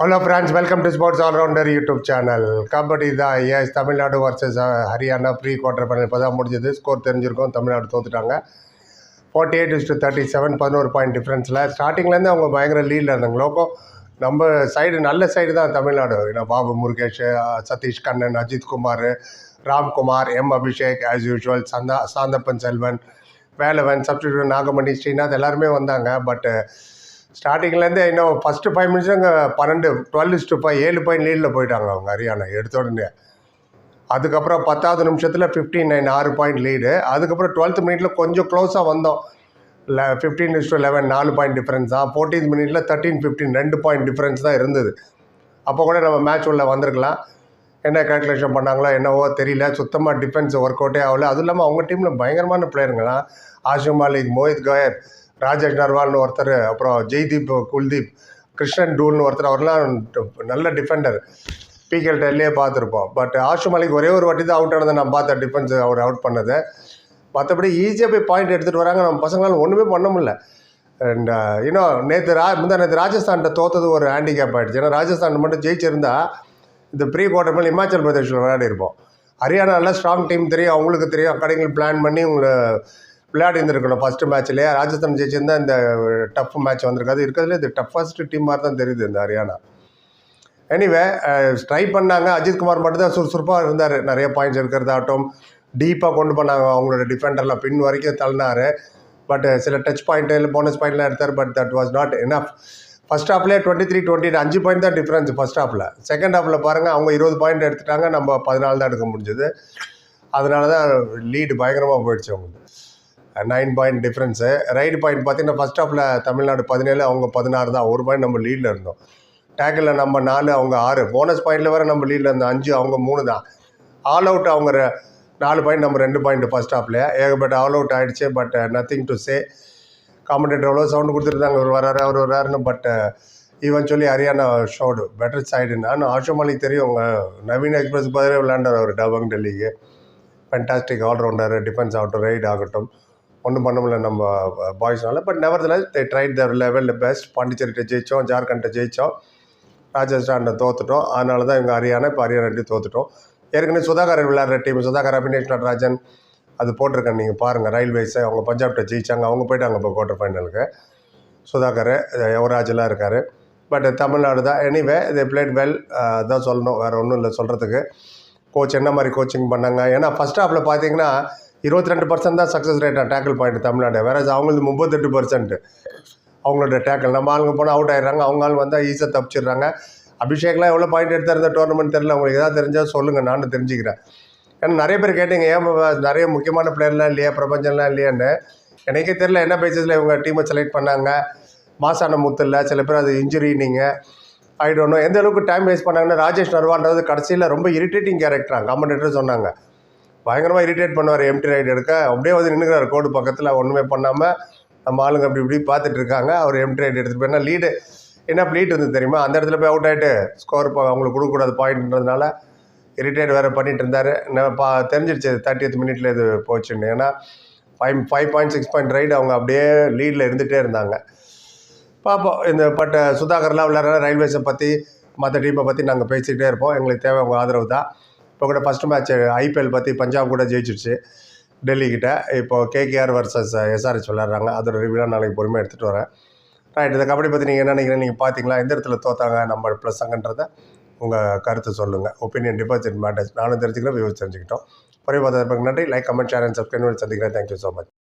Hello friends, welcome to Sports All Rounder YouTube channel. Kabaddi தான் எஸ் Tamil Nadu versus Haryana pre quarter final இப்போ தான் முடிஞ்சது. ஸ்கோர் தெரிஞ்சிருக்கும், தமிழ்நாடு தோத்துட்டாங்க 48-37, 11 பாயிண்ட் டிஃப்ரென்ஸில். ஸ்டார்டிங்லேருந்து அவங்க பயங்கர லீடில் இருந்தாங்க. லோகோ நம்ம சைடு நல்ல சைடு தான் தமிழ்நாடு. ஏன்னா Babu Murugesh, Sathish Kannan, Ajith Kumar, Ramkumar, Abhishek as usual, Santhappan Selvan, Velavan, substitute Nagamani, Srinath எல்லாருமே வந்தாங்க. பட் ஸ்டார்டிங்லேருந்து இன்னும் ஃபஸ்ட்டு 5 மினிட்ஸ் அங்கே 12-5 7 பாயிண்ட் லீடில் போயிட்டாங்க அவங்க ஹரியானா எடுத்த உடனே. அதுக்கப்புறம் 10வது நிமிஷத்தில் 15-9 6 பாயிண்ட் லீடு. அதுக்கப்புறம் 12th மினிட்ல கொஞ்சம் க்ளோஸாக வந்தோம். 15-11 4 பாயிண்ட் டிஃப்ரென்ஸ் தான். 14th மினிட்ல 13-15 2 பாயிண்ட் டிஃப்ரென்ஸ் தான் இருந்தது. அப்போ கூட நம்ம மேட்ச் உள்ள வந்திருக்கலாம். என்ன கால்குலேஷன் பண்ணாங்களோ என்னவோ தெரியல. சுத்தமாக டிஃபென்ஸ் ஒர்க் அவுட்டே ஆகல. அதுவும் இல்லாமல் அவங்க டீமில் பயங்கரமான பிளேயருங்களா. ஆஷிம் மாலிக், மோஹித் கோயர், ராஜேஷ் நர்வால்னு ஒருத்தர், அப்புறம் ஜெய்தீப், குல்தீப், கிருஷ்ணன் டூல்னு ஒருத்தர், அவர்லாம் நல்ல டிஃபெண்டர். பிகேல் டெல்லே பார்த்துருப்போம். பட் ஆஷிம் மாலிக் ஒரே ஒரு வாட்டி தான் அவுட் ஆனதை நான் பார்த்தேன், டிஃபென்ஸ் அவர் அவுட் பண்ணது. மற்றபடி ஈஸியாக போய் பாயிண்ட் எடுத்துகிட்டு வராங்க. நம்ம பசங்களால் ஒன்றுமே பண்ண முடியல. அண்ட் இன்னும் நேற்று ராஜஸ்தான்கிட்ட தோற்றது ஒரு ஹேண்டிகேப் ஆகிடுச்சு. ஏன்னா ராஜஸ்தான் மட்டும் ஜெயிச்சிருந்தா இந்த ப்ரீ குவார்டர் ஃபைனல் இமாச்சல் பிரதேஷில் விளையாடி இருப்போம். ஹரியானா நல்லா ஸ்ட்ராங் டீம் தெரியும், அவங்களுக்கு தெரியும். அக்காடமிகள் பிளான் பண்ணி உங்களை விளையாடி இருந்திருக்கணும் ஃபஸ்ட்டு மேட்ச்லேயே. ராஜஸ்தான் ஜெயிச்சிருந்தால் இந்த டஃப் மேட்ச் வந்திருக்காது. இருக்கிறதுல இது டஃபஸ்ட் டீம் மாதிரி தான் தெரியுது இந்த ஹரியானா. எனிவே ட்ரை பண்ணாங்க. அஜித் குமார் மட்டும் தான் சுறுசுறுப்பாக இருந்தார். நிறைய பாயிண்ட்ஸ் இருக்கிறதாகட்டும், டீப்பாக கொண்டு பண்ணாங்க. அவங்களோட டிஃபெண்டர்லாம் பின் வரைக்கும் தள்ளினார். பட் சில டச் பாயிண்ட்டு இல்லை போனஸ் பாயிண்ட்லாம் எடுத்தார். But that was not enough. First ஹாஃப்லேயே 23-20 5 பாயிண்ட் தான் டிஃப்ரென்ஸ் ஃபஸ்ட் ஹாஃபில். செகண்ட் ஹாஃபில் பாருங்கள், அவங்க 20 பாயிண்ட் எடுத்துட்டாங்க, நம்ம 14 தான் எடுக்க முடிஞ்சது. அதனால தான் லீடு பயங்கரமாக போயிடுச்சு அவங்களுக்கு. 9 பாயிண்ட் டிஃப்ரென்ஸு. ரைடு பாயிண்ட் பார்த்திங்கன்னா ஃபஸ்ட் ஹாஃபில் தமிழ்நாடு 17, அவங்க 16 தான். ஒரு பாயிண்ட் நம்ம லீடில் இருந்தோம். டேக்கிளில் நம்ம 4, அவங்க 6. போனஸ் பாயிண்டில் வேறு நம்ம லீடில் இருந்தோம் 5, அவங்க 3 தான். ஆல் அவுட் அவங்க 4 பாயிண்ட், நம்ம 2 பாயிண்ட் ஃபஸ்ட் ஹாஃப்லேயே. ஏகப்பட்ட ஆல் அவுட் ஆகிடுச்சு. But nothing to say. Commentator எவ்வளோ சவுண்டு கொடுத்துருந்தாங்க, அவர் வராரு அவர் வராருன்னு. But eventually Haryana showed better சைடுன்னு. ஆனால் ஆஷிம் மாலிக் தெரியும், அவங்க நவீன் எக்ஸ்பிரஸ் பதிலே விளையாண்டார் அவர் டபங் டெல்லிக்கு. Fantastic all rounder. டிஃபென்ஸ் ஆகட்டும், ரைடு ஆகட்டும், ஒன்றும் பண்ண முடியல நம்ம பாய்ஸ்னால. But nevertheless they tried their level best. பாண்டிச்சேரிட்ட ஜெயித்தோம், ஜார்க்கண்ட்டை ஜெயித்தோம், ராஜஸ்தான்கிட்ட தோற்றுட்டோம். அதனால தான் இவங்க ஹரியானா, இப்போ ஹரியானாட்டி தோற்றுட்டோம். ஏற்கனவே சுதாகர் விளையாடுற டீம், சுதாகர், அபினேஷ் நடராஜன், அது போட்டிருக்கேன் நீங்கள் பாருங்கள். ரயில்வேஸை அவங்க பஞ்சாப்கிட்ட ஜெயித்தாங்க, அவங்க போயிட்டாங்க இப்போ குவார்டர் ஃபைனலுக்கு. சுதாகர், யுவராஜெலாம் இருக்கார். பட் தமிழ்நாடு தான். எனிவே தே பிளேட் வெல் தான் சொல்லணும், வேறு ஒன்றும் இல்லை சொல்கிறதுக்கு. கோச் என்ன மாதிரி கோச்சிங் பண்ணாங்க. ஏன்னா ஃபஸ்ட் ஹாஃபில் பார்த்தீங்கன்னா 22% தான் சக்ஸஸ் ரேட்டாக டேக்கிள் பாயிண்ட் தமிழ்நாடு. வேறு அவங்களுக்கு 38% அவங்களோட டேக்கிள். நம்ம ஆளுங்க போனால் அவுட் ஆகிடுறாங்க, அவங்க ஆள் வந்தால் ஈஸியாக தப்பிச்சிடுறாங்க. அபிஷேக்லாம் எவ்வளோ பாயிண்ட் எடுத்தார் இந்த டோர்னமெண்ட் தெரியல. உங்களுக்கு எதாவது தெரிஞ்சால் சொல்லுங்கள், நானும் தெரிஞ்சுக்கிறேன். ஏன்னா நிறைய பேர் கேட்டீங்க, ஏன் நிறைய முக்கியமான பிளேயர்லாம் இல்லையா, பிரபஞ்சம்லாம் இல்லையான்னு. எனக்கே தெரியல என்ன பேசிஸில் இவங்க டீமை செலக்ட் பண்ணாங்க. மாசான முத்து இல்லை, சில பேர் அது இன்ஜுரி. நீங்கள் ஐ டோன்ட் நோ எந்த அளவுக்கு டைம் வேஸ்ட் பண்ணாங்கன்னா. ராஜேஷ் நர்வான்றது கடைசியில் ரொம்ப இரிட்டேட்டிங் கேரக்டராக காமெண்டேட்டர் சொன்னாங்க. பயங்கரமாக இரிட்டேட் பண்ணுவார். எம்டி ரைடு எடுக்க அப்படியே வந்து நின்றுக்கிறார் கோடு பக்கத்தில், ஒன்றுமே பண்ணாமல். நம்ம ஆளுங்க அப்படி இப்படி பார்த்துட்டு இருக்காங்க. அவர் எம்டி ரைடு எடுத்துகிட்டு போய் லீடு என்ன லீட் இருந்து தெரியுமா, அந்த இடத்துல போய் அவுட் ஆகிட்டு ஸ்கோர் அவங்களுக்கு கொடுக்கக்கூடாது பாயிண்ட்ன்றதுனால இரிட்டேட் வேறு பண்ணிட்டு இருந்தார். தெரிஞ்சிடுச்சு 30th மினிட்ல இது போச்சுன்னு. ஏன்னா 5.6 பாயிண்ட் ரைடு அவங்க அப்படியே லீடில் இருந்துகிட்டே இருந்தாங்க. பார்ப்போம். இந்த பட் சுதாகர்லாம் விளையாடுற ரயில்வேஸை பற்றி, மற்ற டீமை பற்றி நாங்கள் பேசிக்கிட்டே இருப்போம். எங்களுக்கு தேவை உங்கள் ஆதரவு தான். இப்போ கூட ஃபஸ்ட்டு மேட்ச் ஐபிஎல் பற்றி பஞ்சாப் கூட ஜெயிச்சிடுச்சு டெல்லிக்கிட்ட. இப்போது கேகேஆர் வர்சஸ் எஸ்ஆர்எச் விளையாடுறாங்க. அதோட ரிவ்யூலாம் நாளைக்கு பொறுமையாக எடுத்துகிட்டு வரேன். ரைட். இந்த கபடி பற்றி நீங்கள் என்ன நினைக்கிறீங்க, நீங்கள் பார்த்தீங்களா, எந்த இடத்துல தோற்றாங்க நம்ம ப்ளஸ்ஸங்கன்றதை உங்கள் கருத்து சொல்லுங்கள். Opinion deposit matters. நானும் தெரிஞ்சுக்கிறேன், வியூஸ் தெரிஞ்சுக்கிட்டோம். பொறுமையாக பார்த்ததுக்கு நன்றி. Like, comment, share and subscribe. சந்திக்கிறேன். Thank you so much.